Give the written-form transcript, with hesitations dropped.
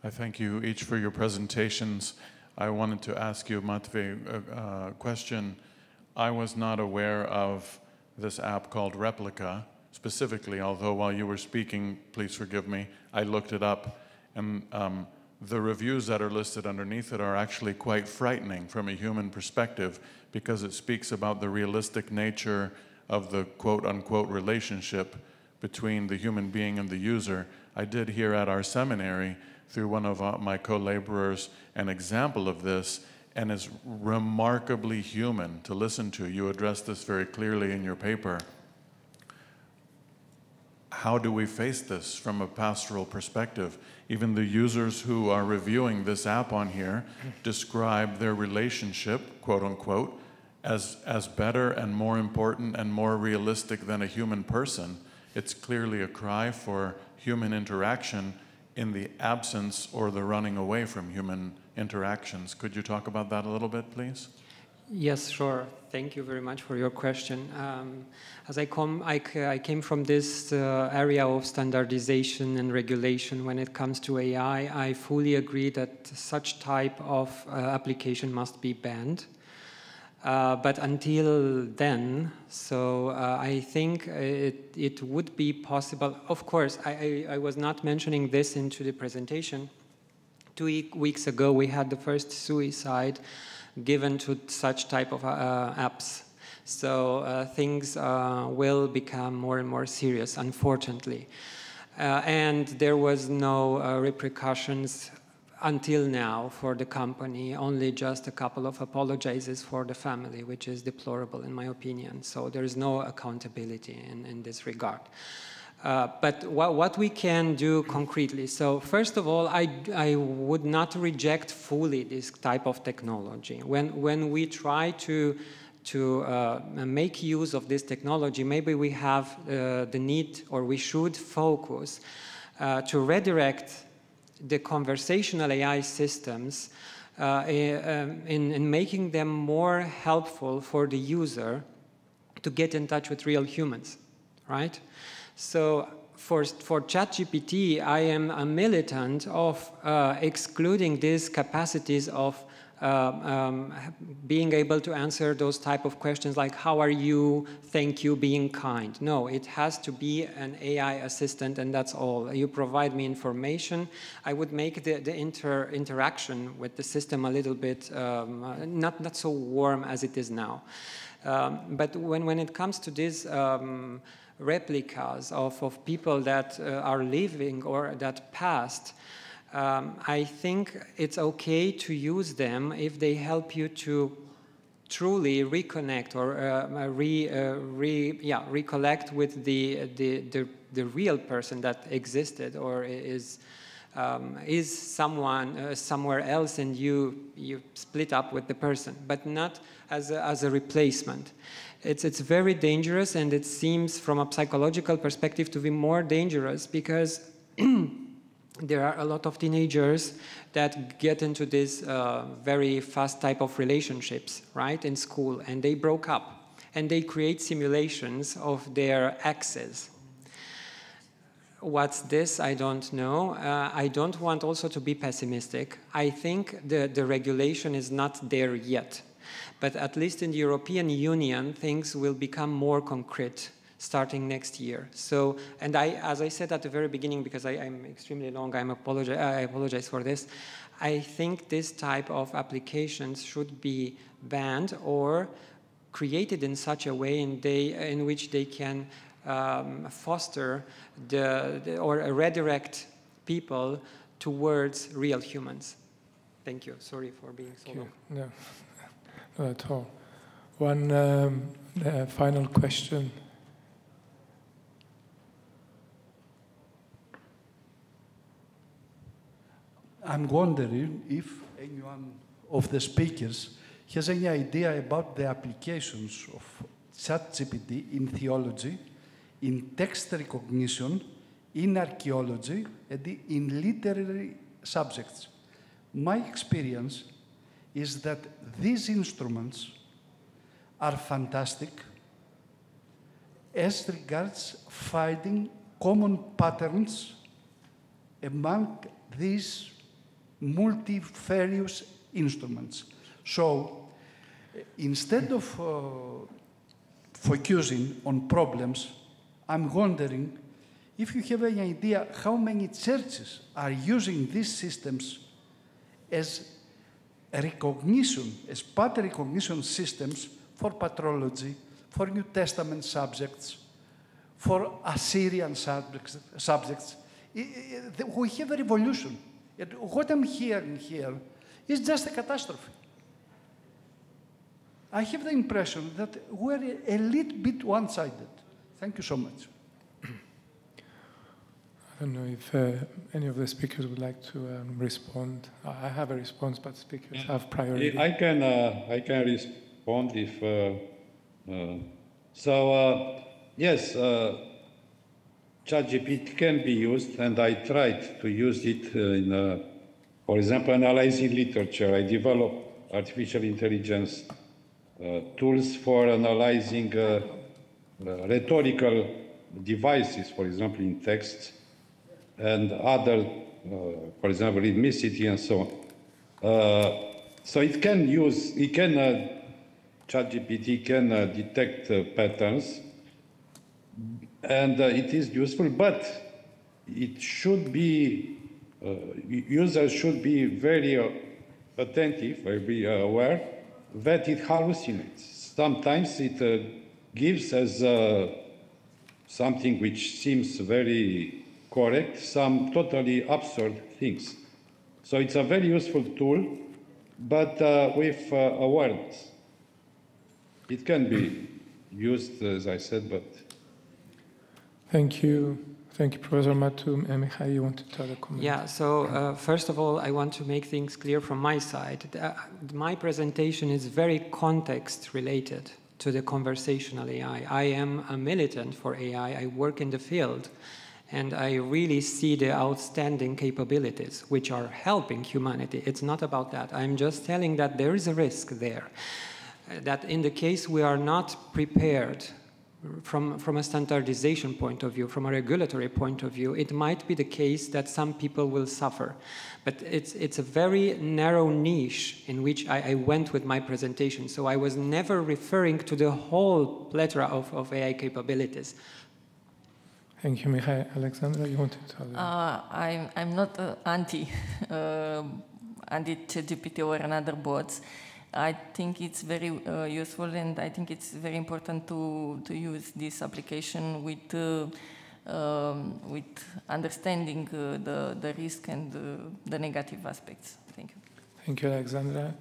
I thank you each for your presentations. I wanted to ask you, Matvei, a question. I was not aware of this app called Replica specifically, although while you were speaking, please forgive me, I looked it up, and the reviews that are listed underneath it are actually quite frightening from a human perspective, because it speaks about the realistic nature of the quote-unquote relationship between the human being and the user. I did hear at our seminary, through one of my co-laborers, an example of this, and it's remarkably human to listen to. You address this very clearly in your paper. How do we face this from a pastoral perspective? Even the users who are reviewing this app on here describe their relationship, quote-unquote, as better and more important and more realistic than a human person. It's clearly a cry for human interaction in the absence or the running away from human interactions. Could you talk about that a little bit, please? Yes, sure. Thank you very much for your question. As I came from this area of standardization and regulation when it comes to AI, I fully agree that such type of application must be banned. But until then, so I think it would be possible. Of course, I was not mentioning this into the presentation. 2 weeks ago, we had the first suicide given to such type of apps. So things will become more and more serious, unfortunately. And there was no repercussions until now for the company, only just a couple of apologizes for the family, which is deplorable in my opinion. So there is no accountability in this regard. But what we can do concretely, so first of all, I would not reject fully this type of technology. When we try to make use of this technology, maybe we have the need, or we should focus to redirect the conversational AI systems in making them more helpful for the user to get in touch with real humans, right? So for ChatGPT, I am a militant of excluding these capacities of being able to answer those type of questions like, how are you, thank you, being kind. No, it has to be an AI assistant, and that's all. You provide me information. I would make the interaction with the system a little bit not so warm as it is now. But when it comes to this replicas of people that are living or that passed, I think it's okay to use them if they help you to truly reconnect or recollect with the real person that existed or is someone somewhere else, and you split up with the person, but not as a replacement. It's very dangerous, and it seems from a psychological perspective to be more dangerous because there are a lot of teenagers that get into this very fast type of relationships, right, in school, and they broke up, and they create simulations of their exes. What's this? I don't know. I don't want also to be pessimistic. I think the regulation is not there yet. But at least in the European Union, things will become more concrete starting next year. So, and as I said at the very beginning, because I'm extremely long, I apologize for this. I think this type of applications should be banned or created in such a way in which they can foster or redirect people towards real humans. Thank you. Sorry for being so long. No, not at all. One final question. I'm wondering if anyone of the speakers has any idea about the applications of ChatGPT in theology, in text recognition, in archaeology, and in literary subjects. My experience is that these instruments are fantastic as regards finding common patterns among these multifarious instruments. So instead of focusing on problems, I'm wondering if you have any idea how many churches are using these systems as recognition, as pattern recognition systems for patrology, for New Testament subjects, for Assyrian subjects. We have a revolution. And what I'm hearing here is just a catastrophe. I have the impression that we're a little bit one-sided. Thank you so much. I don't know if any of the speakers would like to respond. I have a response, but speakers have priority. I can respond if... yes, ChatGPT can be used, and I tried to use it in, for example, analyzing literature. I developed artificial intelligence tools for analyzing rhetorical devices, for example, in texts, and other, for example, rhythmicity and so on. So it can use, ChatGPT can detect patterns, and it is useful, but it should be, users should be very attentive, very aware that it hallucinates. Sometimes it gives as something which seems very correct, some totally absurd things. So it's a very useful tool, but with awareness. It can be used, as I said, but... Thank you. Thank you, Professor Matu. Mihai, you wanted to add a comment? Yeah, so first of all, I want to make things clear from my side. My presentation is very context-related to the conversational AI. I am a militant for AI. I work in the field. And I really see the outstanding capabilities which are helping humanity. It's not about that. I'm just telling that there is a risk there. That in the case we are not prepared from a standardization point of view, from a regulatory point of view, it might be the case that some people will suffer. But it's a very narrow niche in which I went with my presentation. So I was never referring to the whole plethora of AI capabilities. Thank you, Mihai. Alexandra, you wanted to tell I'm not anti-ChatGPT or another bots. I think it's very useful, and I think it's very important to use this application with understanding the risk and the negative aspects. Thank you. Thank you, Alexandra.